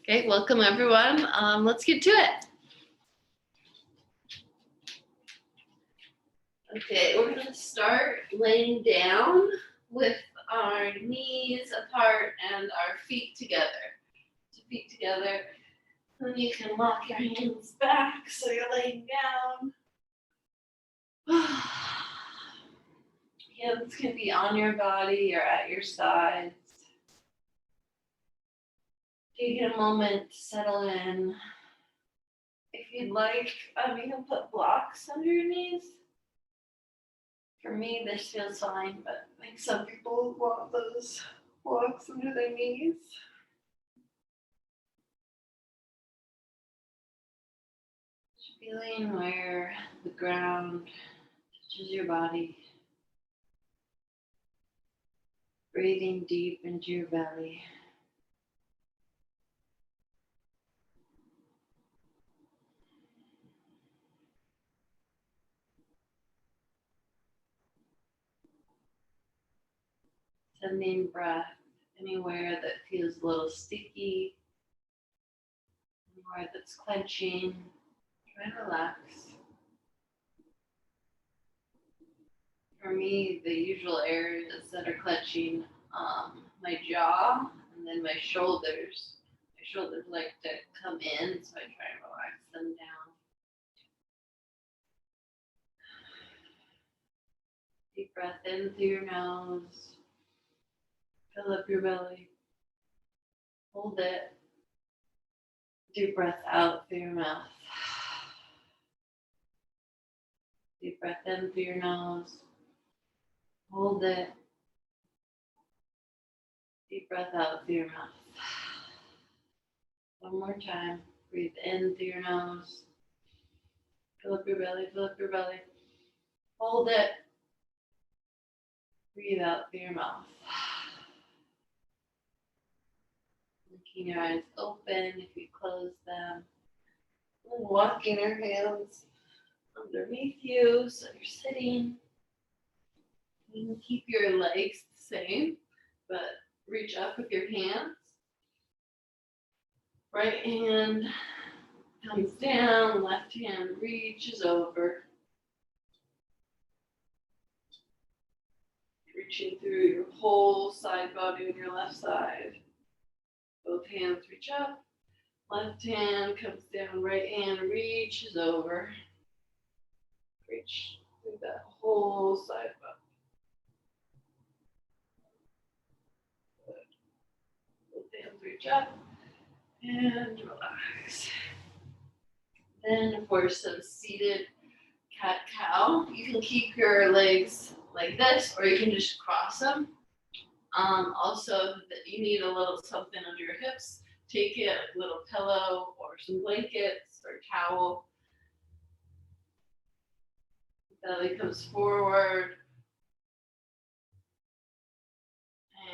Okay, welcome everyone. Let's get to it. Okay, we're going to start laying down with our knees apart and our feet together. So feet together. Then you can lock your hands back so you're laying down. Hands can be on your body or at your sides. Take a moment to settle in. If you'd like, you can put blocks under your knees. For me, this feels fine, but I think some people want those blocks under their knees. Just feeling where the ground touches your body. Breathing deep into your belly. Sending breath anywhere that feels a little sticky, anywhere that's clenching. Try to relax. For me, the usual areas that are clenching, my jaw and then my shoulders. My shoulders like to come in, so I try to relax them down. Deep breath in through your nose. Fill up your belly. Hold it. Deep breath out through your mouth. Deep breath in through your nose. Hold it. Deep breath out through your mouth. One more time. Breathe in through your nose. Fill up your belly, fill up your belly. Hold it. Breathe out through your mouth. Keeping your eyes open if you close them. And walking your hands underneath you so you're sitting. You can keep your legs the same, but reach up with your hands. Right hand comes down, left hand reaches over. Reaching through your whole side body on your left side. Both hands reach up. Left hand comes down, right hand reaches over. Reach through that whole side body. Good. Both hands reach up and relax. Then for some seated cat-cow, you can keep your legs like this, or you can just cross them. Also, you need a little something under your hips. Take it, a little pillow or some blankets or towel. Belly comes forward.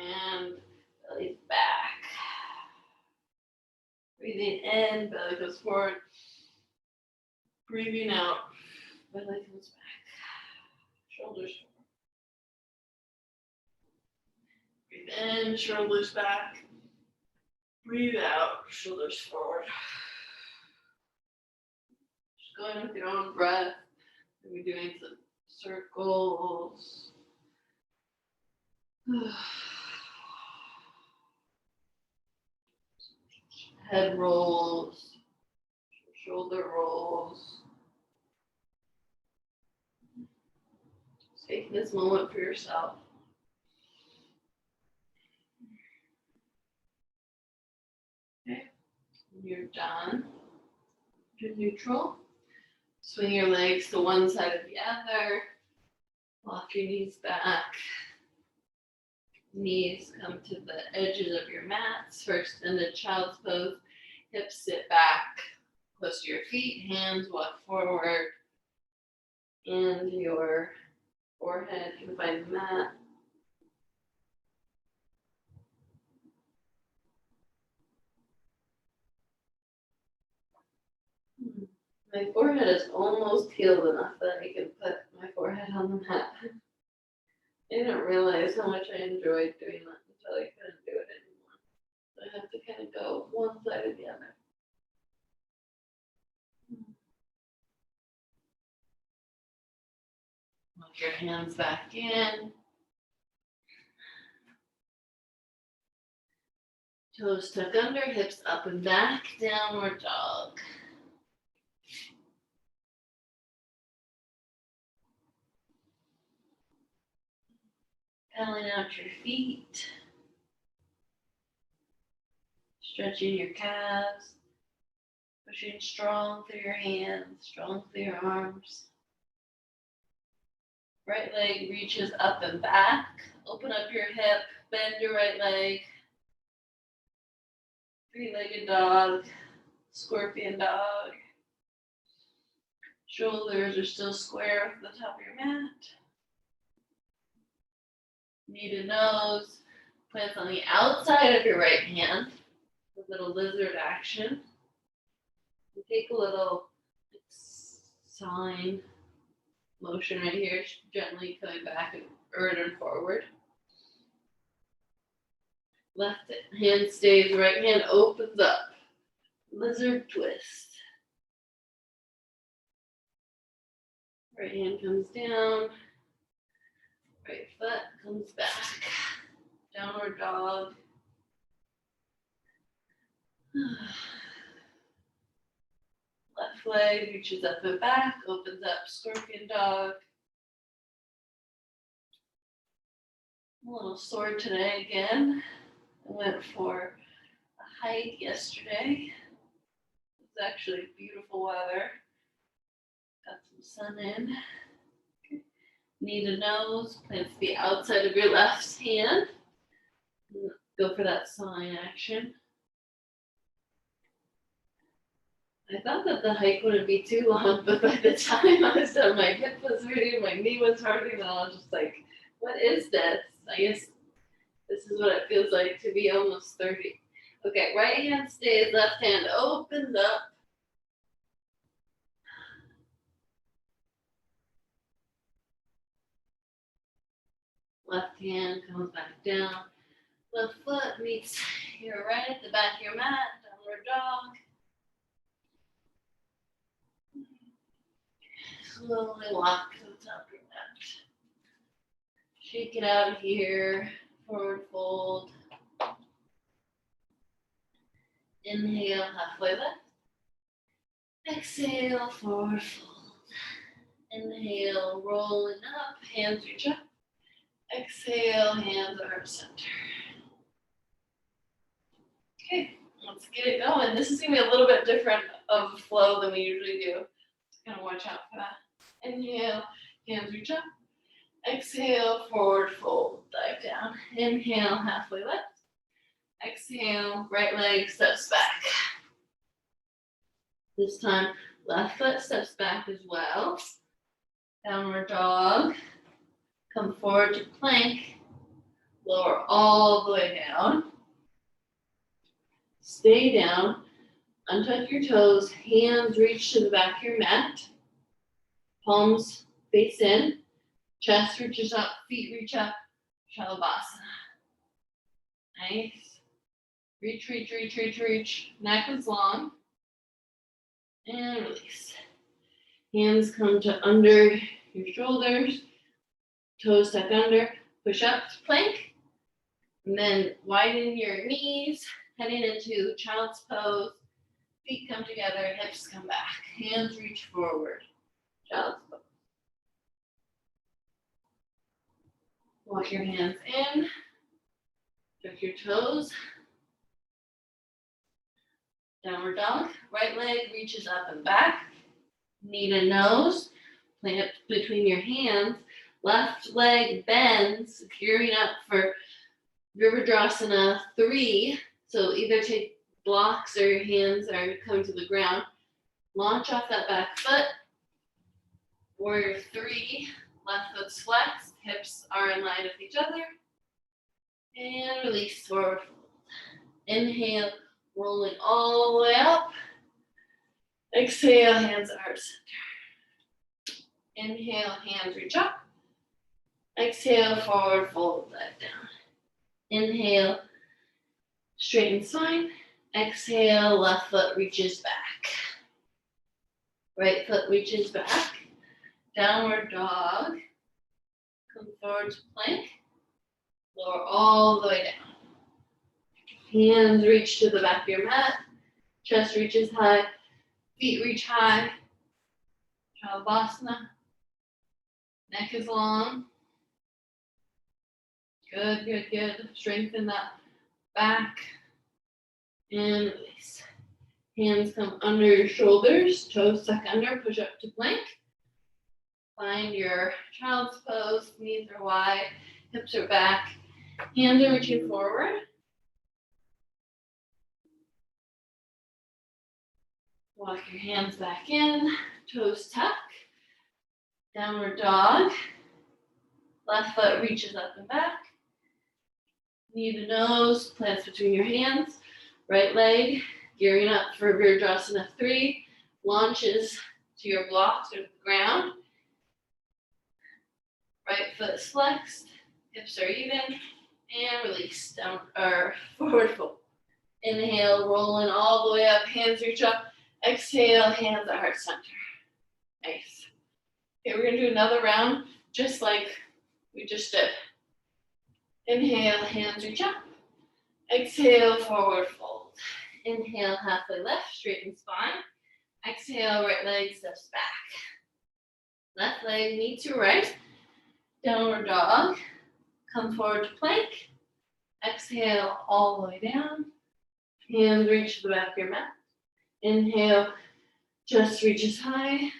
And belly's back. Breathing in, belly goes forward. Breathing out, belly comes back. Shoulders forward. Breathe in, shoulders back. Breathe out, shoulders forward. Just going with your own breath. We're doing some circles. Head rolls, shoulder rolls. Just taking this moment for yourself. Okay, when you're done, you're neutral. Swing your legs to one side or the other. Walk your knees back. Knees come to the edges of your mats. First into child's pose. Hips sit back close to your feet. Hands walk forward. And your forehead can find the mat. My forehead is almost healed enough that I can put my forehead on the mat. I didn't realize how much I enjoyed doing that until I couldn't do it anymore. So I have to kind of go one side or the other. Walk your hands back in. Toes tuck under, hips up and back, downward dog. Pedaling out your feet. Stretching your calves. Pushing strong through your hands, strong through your arms. Right leg reaches up and back. Open up your hip, bend your right leg. Three-legged dog, scorpion dog. Shoulders are still square off the top of your mat. Knee to nose. Plants on the outside of your right hand. A little lizard action. You take a little sign motion right here, gently coming back and and forward. Left hand stays, right hand opens up. Lizard twist. Right hand comes down. Right foot comes back. Downward dog. Left leg reaches up and back, opens up, scorpion dog. A little sore today again. I went for a hike yesterday. It was actually beautiful weather. Got some sun in. Okay. Knee to nose, plants the outside of your left hand. Go for that sign action. I thought that the hike wouldn't be too long, but by the time I was done, my hip was hurting, my knee was hurting, and I was just like, what is this? I guess this is what it feels like to be almost 30. Okay, right hand stays, left hand opens up. Left hand comes back down. Left foot meets your right at the back of your mat, downward dog. Slowly walk to the top of your mat. Shake it out here, forward fold. Inhale, halfway lift. Exhale, forward fold. Inhale, rolling up, hands reach up. Exhale, hands are heart center. Okay, let's get it going. This is going to be a little bit different of a flow than we usually do. Kind of watch out for that. Inhale, hands reach up. Exhale, forward fold, dive down. Inhale, halfway lift. Exhale, right leg steps back. This time, left foot steps back as well. Downward dog. Come forward to plank. Lower all the way down. Stay down. Untuck your toes. Hands reach to the back of your mat. Palms face in. Chest reaches up. Feet reach up. Shalabhasana. Nice. Reach, reach, reach, reach, reach. Neck is long. And release. Hands come to under your shoulders. Toes tuck under. Push up to plank. And then widen your knees. Heading into child's pose. Feet come together. Hips come back. Hands reach forward. Child's pose. Walk your hands in. Tuck your toes. Downward dog. Right leg reaches up and back. Knee to nose. Plant between your hands. Left leg bends, gearing up for Virabhadrasana 3. So either take blocks or your hands are coming to the ground. Launch off that back foot. Warrior 3. Left foot's flexed. Hips are in line with each other. And release, forward fold. Inhale, rolling all the way up. Exhale, hands at heart center. Inhale, hands reach up. Exhale, forward fold, dive down. Inhale, straighten spine. Exhale, left foot reaches back. Right foot reaches back. Downward dog. Come forward to plank. Lower all the way down. Hands reach to the back of your mat. Chest reaches high. Feet reach high. Trikonasana. Neck is long. Good, good, good. Strengthen that back. And release. Hands come under your shoulders. Toes tuck under. Push up to plank. Find your child's pose. Knees are wide. Hips are back. Hands are reaching forward. Walk your hands back in. Toes tuck. Downward dog. Left foot reaches up and back. Knee to nose, plants between your hands. Right leg gearing up for Virdrasana 3. Launches to your blocks or the ground. Right foot is flexed. Hips are even. And release. Down or forward fold. Inhale, rolling all the way up. Hands reach up. Exhale, hands at heart center. Nice. Okay, we're going to do another round just like we just did. Inhale, hands reach up. Exhale, forward fold. Inhale, halfway left, straighten spine. Exhale, right leg steps back. Left leg knee to right. Downward dog. Come forward to plank. Exhale, all the way down. Hands reach to the back of your mat. Inhale, chest reaches high.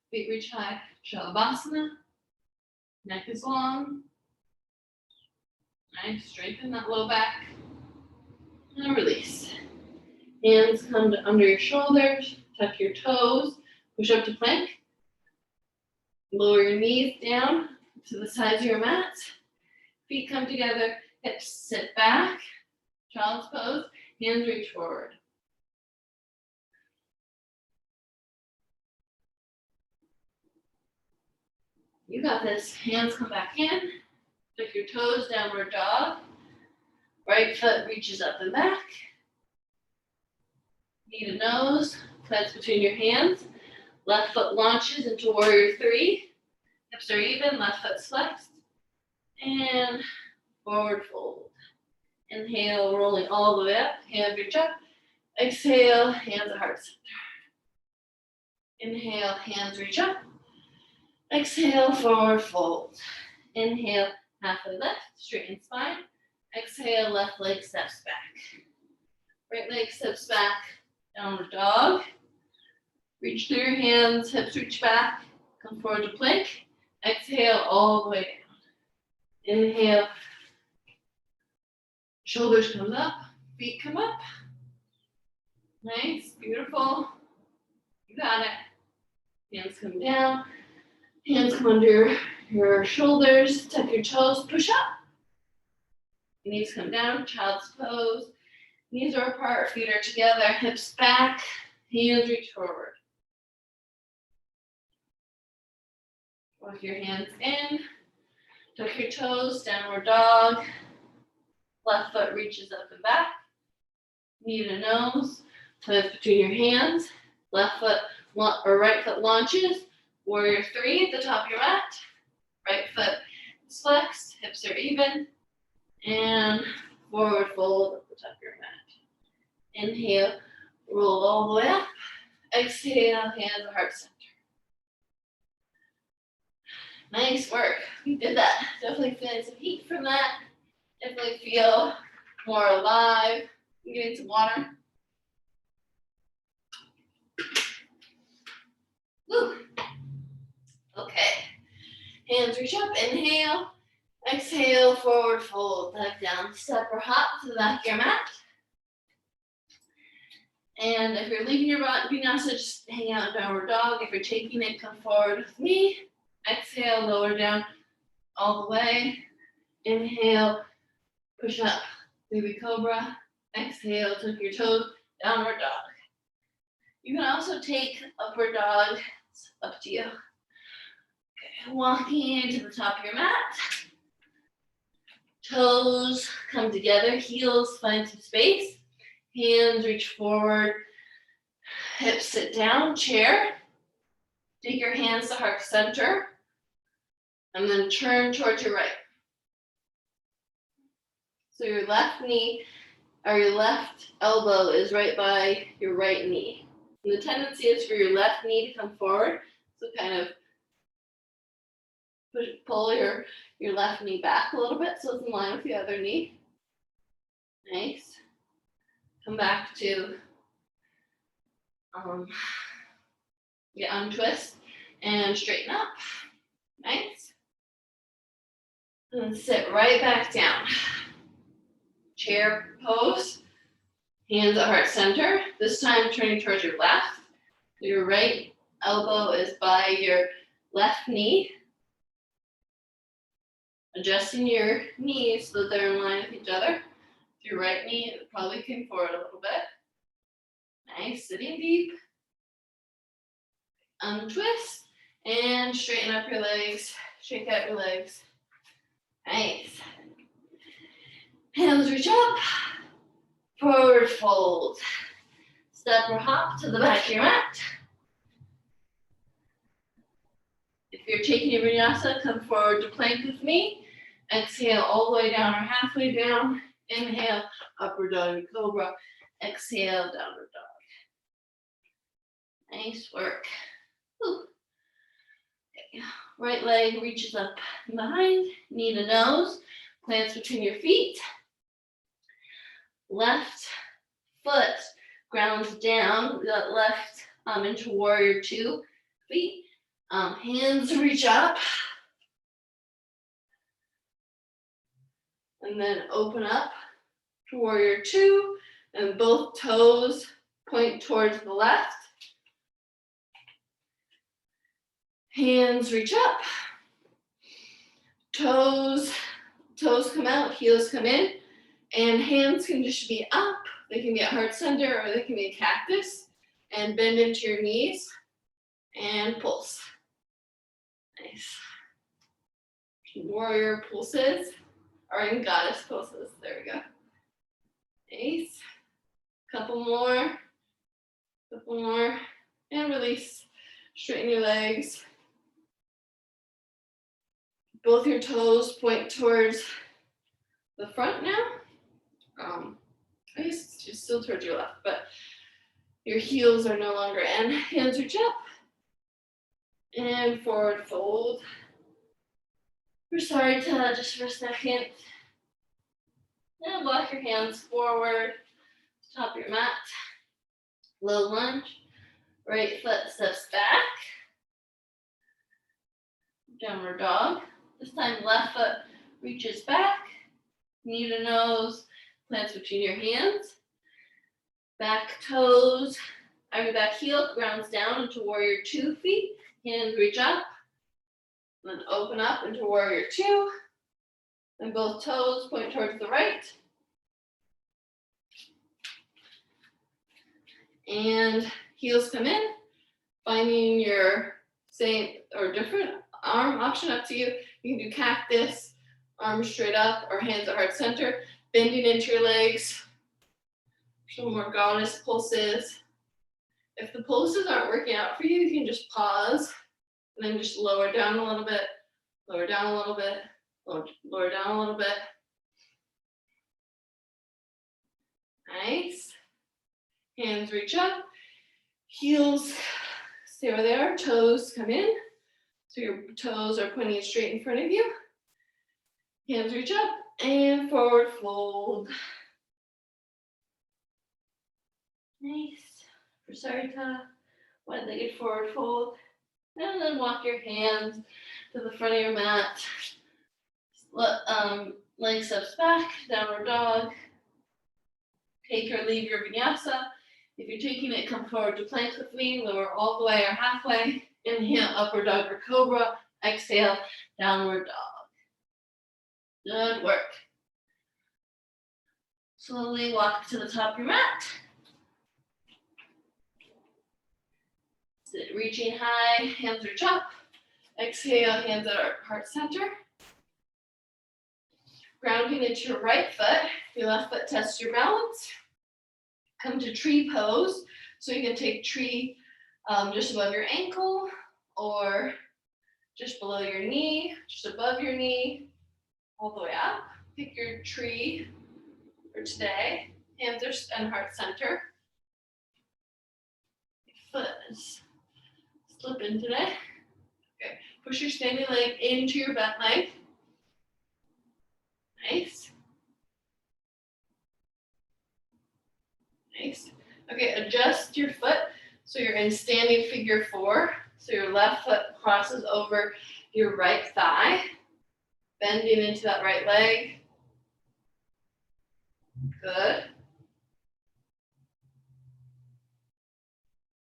Feet reach high. Shalabhasana. Neck is long. Nice. Strengthen that low back. And release. Hands come to under your shoulders. Tuck your toes. Push up to plank. Lower your knees down to the sides of your mat. Feet come together. Hips sit back. Child's pose. Hands reach forward. You got this. Hands come back in. Tuck your toes, downward dog. Right foot reaches up and back. Knee to nose, plants between your hands. Left foot launches into warrior 3. Hips are even, left foot flexed. And forward fold. Inhale, rolling all the way up. Hands reach up. Exhale, hands at heart center. Inhale, hands reach up. Exhale, forward fold. Inhale, halfway left, straighten spine. Exhale, left leg steps back. Right leg steps back, downward dog. Reach through your hands, hips reach back. Come forward to plank. Exhale, all the way down. Inhale. Shoulders come up, feet come up. Nice, beautiful. You got it. Hands come down. Hands come under your shoulders. Tuck your toes, push up. Knees come down, child's pose. Knees are apart, feet are together, hips back, hands reach forward. Walk your hands in. Tuck your toes, downward dog. Left foot reaches up and back. Knee to nose. Plants between your hands. Left foot or right foot launches. Warrior 3 at the top of your mat. Right foot is flexed. Hips are even. And forward fold at the top of your mat. Inhale. Roll all the way up. Exhale. Hands at heart center. Nice work. We did that. Definitely feeling some heat from that. Definitely feel more alive. You getting some water? Woo. Okay. Hands reach up. Inhale. Exhale. Forward fold. Back down. Step or hop to the back of your mat. And if you're leaving your vinyasa, just hang out in downward dog. If you're taking it, come forward with me. Exhale. Lower down all the way. Inhale. Push up. Baby cobra. Exhale. Tuck your toes. Downward dog. You can also take upward dog. It's up to you. Okay. Walking into the top of your mat. Toes come together. Heels find some space. Hands reach forward, hips sit down, chair. Take your hands to heart center, and then turn towards your right. So your left knee, or your left elbow is right by your right knee. And the tendency is for your left knee to come forward, so kind of pull your left knee back a little bit so it's in line with the other knee. Nice. Come back to untwist and straighten up. Nice. And sit right back down. Chair pose. Hands at heart center. This time turning towards your left. Your right elbow is by your left knee. Adjusting your knees so that they're in line with each other. Your right knee probably came forward a little bit. Nice, sitting deep. Untwist and straighten up your legs. Shake out your legs. Nice. Hands reach up. Forward fold. Step or hop to the back of your mat. If you're taking your vinyasa, come forward to plank with me. Exhale all the way down or halfway down. Inhale, upward dog cobra. Exhale, downward dog. Nice work. Ooh. Okay. Right leg reaches up and behind, knee to nose, plants between your feet. Left foot grounds down, left into warrior two feet. Hands reach up. And then open up to warrior two, and both toes point towards the left. Hands reach up. Toes come out, heels come in, and hands can just be up. They can be at heart center or they can be a cactus. And bend into your knees and pulse. Nice. Warrior pulses, or in goddess pulses. There we go. Nice. Couple more, and release. Straighten your legs. Both your toes point towards the front now. I guess it's just still towards your left, but your heels are no longer in. Hands reach up. And forward fold. Prasarita just for a second. And walk your hands forward, top of your mat. Low lunge. Right foot steps back. Downward dog. This time left foot reaches back. Knee to nose, plants between your hands. Back toes, back heel grounds down into warrior two feet. Hands reach up. Then open up into warrior two. And both toes point towards the right. And heels come in. Finding your same or different arm option, up to you. You can do cactus, arms straight up, or hands at heart center. Bending into your legs. Some more goddess pulses. If the pulses aren't working out for you, you can just pause and then just lower down a little bit, lower down a little bit, lower down a little bit. Nice. Hands reach up. Heels stay where they are. Toes come in. So your toes are pointing straight in front of you. Hands reach up and forward fold. Nice. Prasarita, wide-legged forward fold. And then walk your hands to the front of your mat. Leg steps back, downward dog. Take or leave your vinyasa. If you're taking it, come forward to plank with me. Lower all the way or halfway. Inhale, upward dog or cobra. Exhale, downward dog. Good work. Slowly walk to the top of your mat. Sit, reaching high, hands reach up. Exhale, hands at our heart center. Grounding into your right foot. Your left foot tests your balance. come to tree pose. So you can take tree just above your ankle or just below your knee, just above your knee, all the way up. Pick your tree for today. Hands are in heart center. Foot is slipping today. Okay, push your standing leg into your bent leg. Nice. Nice. Okay, adjust your foot so you're in standing figure 4. So your left foot crosses over your right thigh, bending into that right leg. Good.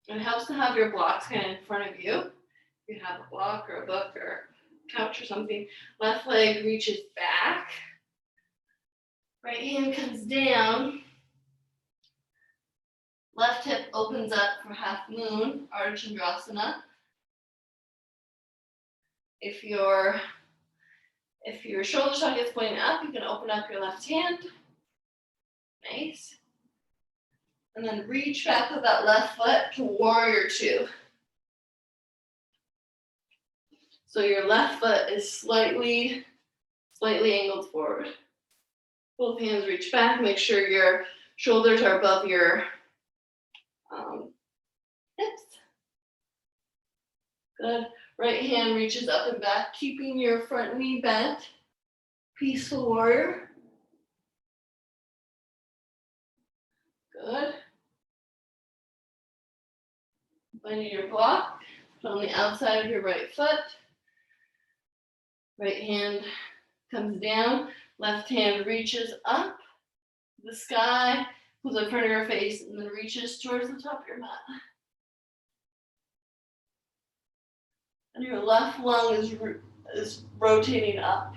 It helps to have your blocks kind of in front of you. If you have a block or a book or couch or something. Left leg reaches back. Right hand comes down. Left hip opens up for half moon, Trikonasana. If your shoulder socket is pointing up, you can open up your left hand. Nice. And then reach back with that left foot to warrior 2. So your left foot is slightly angled forward. Both hands reach back. Make sure your shoulders are above your hips. Good. Right hand reaches up and back, keeping your front knee bent. Peaceful warrior. Good. Finding your block. Put on the outside of your right foot. Right hand comes down. Left hand reaches up to the sky, pulls in front of your face, and then reaches towards the top of your mat. And your left lung is rotating up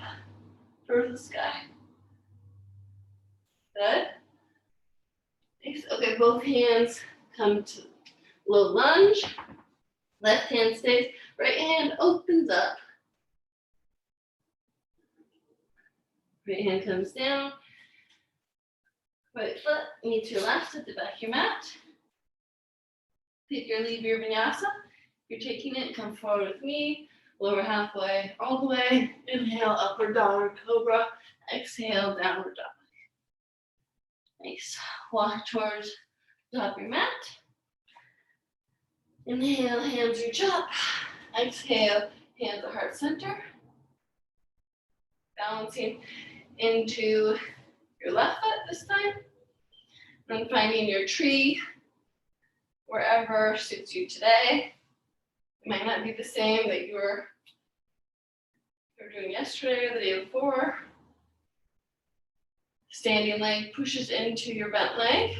towards the sky. Good. Nice. Okay, both hands come to low lunge. Left hand stays. Right hand opens up. Right hand comes down. Right foot meets your left at the back of your mat. Take your leave your vinyasa. You're taking it, come forward with me. Lower halfway, all the way. Inhale, upward downward cobra. Exhale, downward dog. Nice. Walk towards the top of your mat. Inhale, hands reach up. Exhale, hands at heart center. Balancing into your left foot this time. And finding your tree wherever suits you today. It might not be the same that you were doing yesterday or the day before. Standing leg pushes into your bent leg.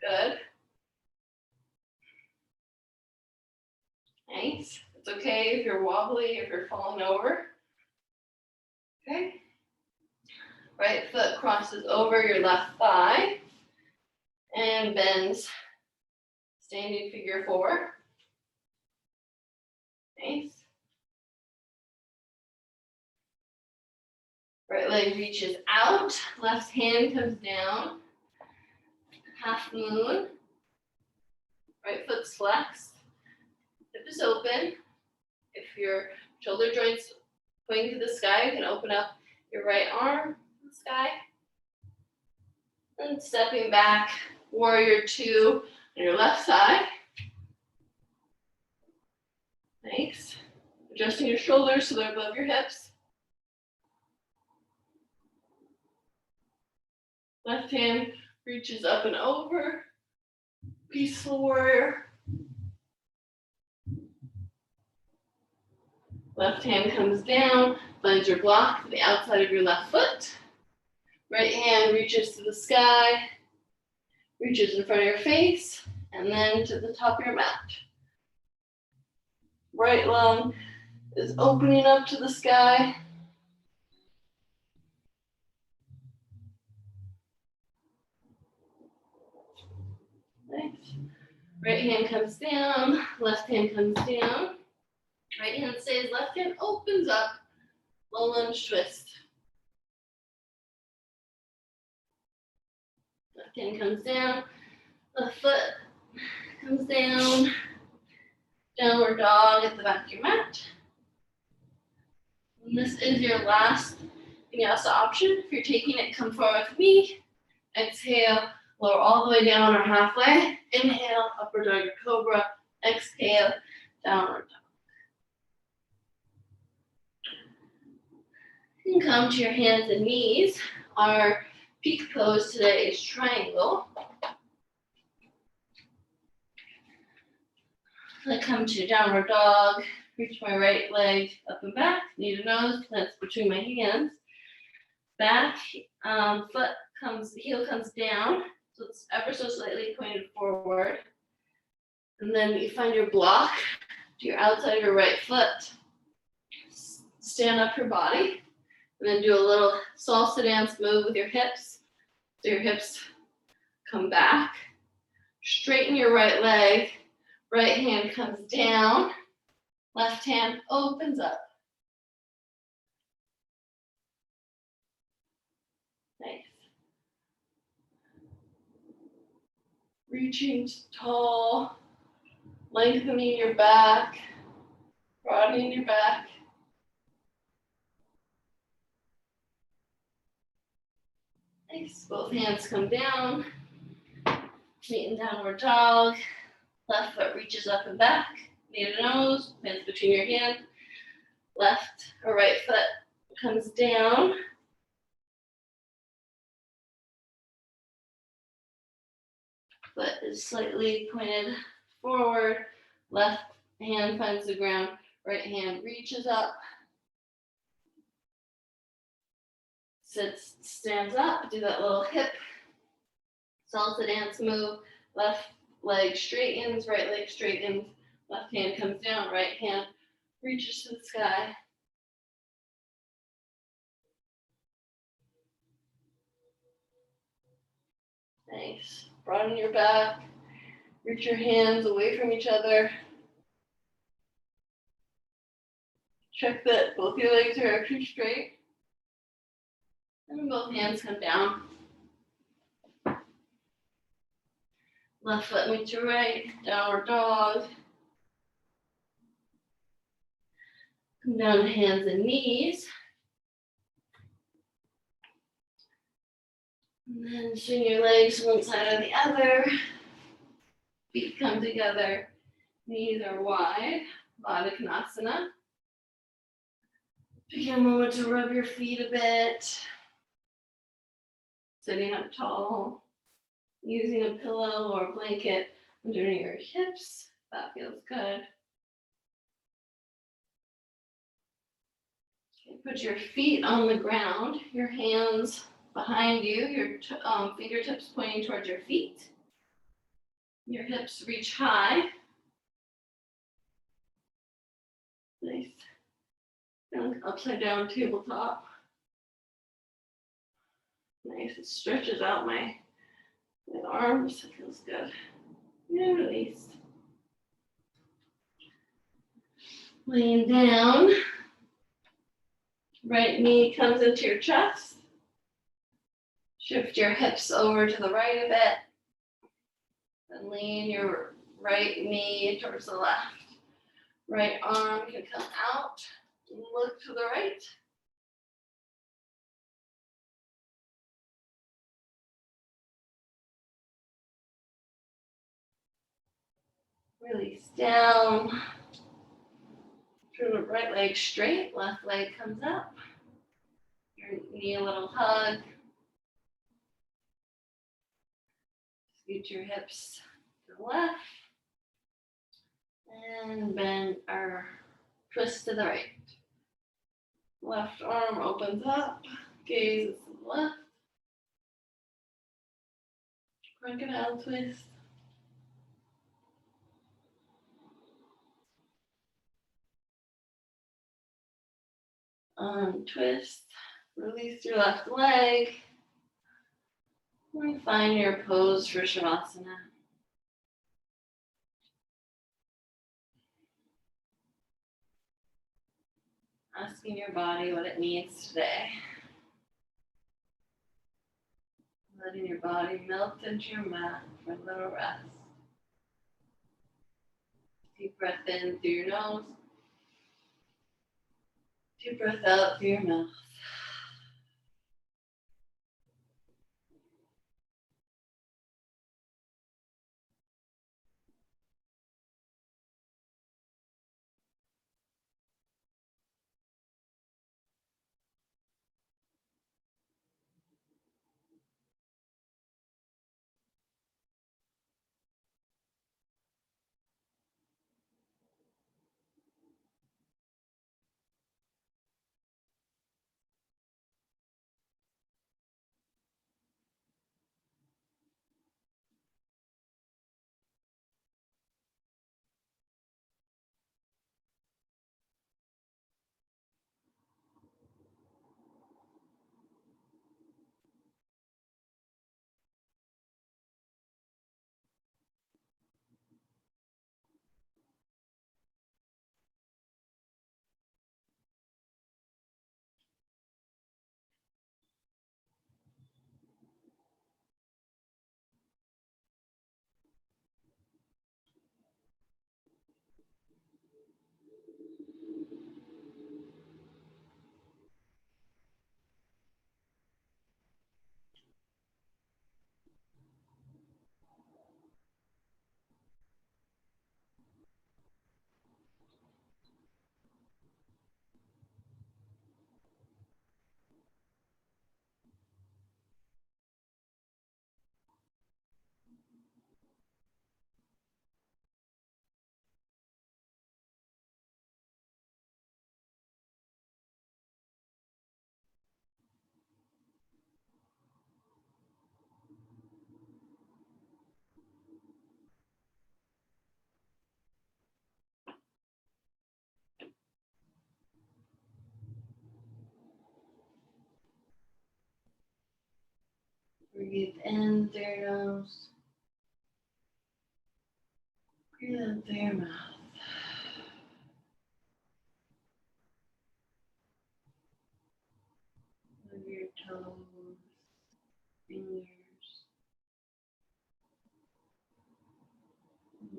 Good. Nice. It's okay if you're wobbly, if you're falling over. Okay. Right foot crosses over your left thigh and bends. Standing figure 4. Nice. Right leg reaches out, left hand comes down. Half moon. Right foot's flexed. Hip is open. If your shoulder joints pointing to the sky, you can open up your right arm to the sky. And stepping back, warrior 2 on your left side. Nice. Adjusting your shoulders so they're above your hips. Left hand reaches up and over. Peaceful warrior. Left hand comes down, finds your block to the outside of your left foot. Right hand reaches to the sky, reaches in front of your face, and then to the top of your mat. Right lung is opening up to the sky. Nice. Right hand comes down, left hand comes down. Right hand stays, left hand opens up, low lunge twist. hand comes down, left foot comes down, downward dog at the back of your mat. And this is your last vinyasa option. If you're taking it, come forward with me. Exhale, lower all the way down or halfway. Inhale, upward dog or cobra. Exhale, downward dog. You can come to your hands and knees. Our peak pose today is triangle. I come to downward dog, reach my right leg up and back, knee to nose, plants between my hands. Back, foot comes, the heel comes down, so it's ever so slightly pointed forward. And then you find your block to your outside of your right foot. Stand up your body, and then do a little salsa dance move with your hips. So your hips come back. Straighten your right leg. Right hand comes down. Left hand opens up. Nice. Reaching tall, lengthening your back, broadening your back. Nice. Both hands come down. Meet in downward dog. Left foot reaches up and back. Knee to nose, hands between your hands. Left or right foot comes down. Foot is slightly pointed forward. Left hand finds the ground. Right hand reaches up. Sits, stands up. Do that little hip salsa dance move. Left leg straightens, right leg straightens. Left hand comes down, right hand reaches to the sky. Nice. Broaden your back. Reach your hands away from each other. Check that both your legs are actually straight. And both hands come down. Left foot meets your right, downward dog. Come down to hands and knees. And then swing your legs one side or the other. Feet come together. Knees are wide. Trikonasana. Take a moment to rub your feet a bit. Sitting up tall. Using a pillow or a blanket under your hips. That feels good. Okay, put your feet on the ground. Your hands behind you. Your fingertips pointing towards your feet. Your hips reach high. Nice. Upside down tabletop. Nice. It stretches out my arms. It feels good. And release. Laying down. Right knee comes into your chest. Shift your hips over to the right a bit. And lean your right knee towards the left. Right arm can come out. Look to the right. Release down. Turn the right leg straight, left leg comes up. Your knee a little hug. Scoot your hips to the left. And bend or twist to the right. Left arm opens up. Gaze is to the left. Crocodile twist. Twist, release your left leg, and find your pose for Shavasana. Asking your body what it needs today. Letting your body melt into your mat for a little rest. Deep breath in through your nose. Deep breath out through your mouth. Breathe in through your nose. Breathe out through your mouth. Move your toes, fingers.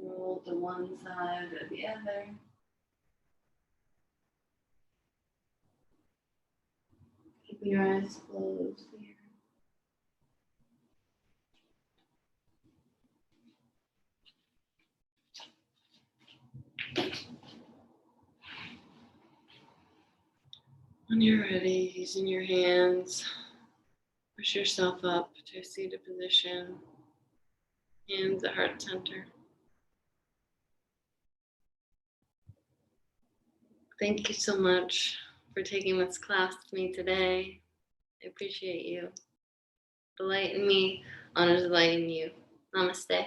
Roll to one side or the other. Keeping your eyes closed here. When you're ready, using your hands, push yourself up to a seated position. Hands at heart center. Thank you so much for taking this class with me today. I appreciate you. Delight in me, honor delight in you. Namaste.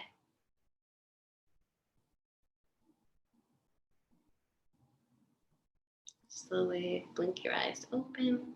Slowly blink your eyes open.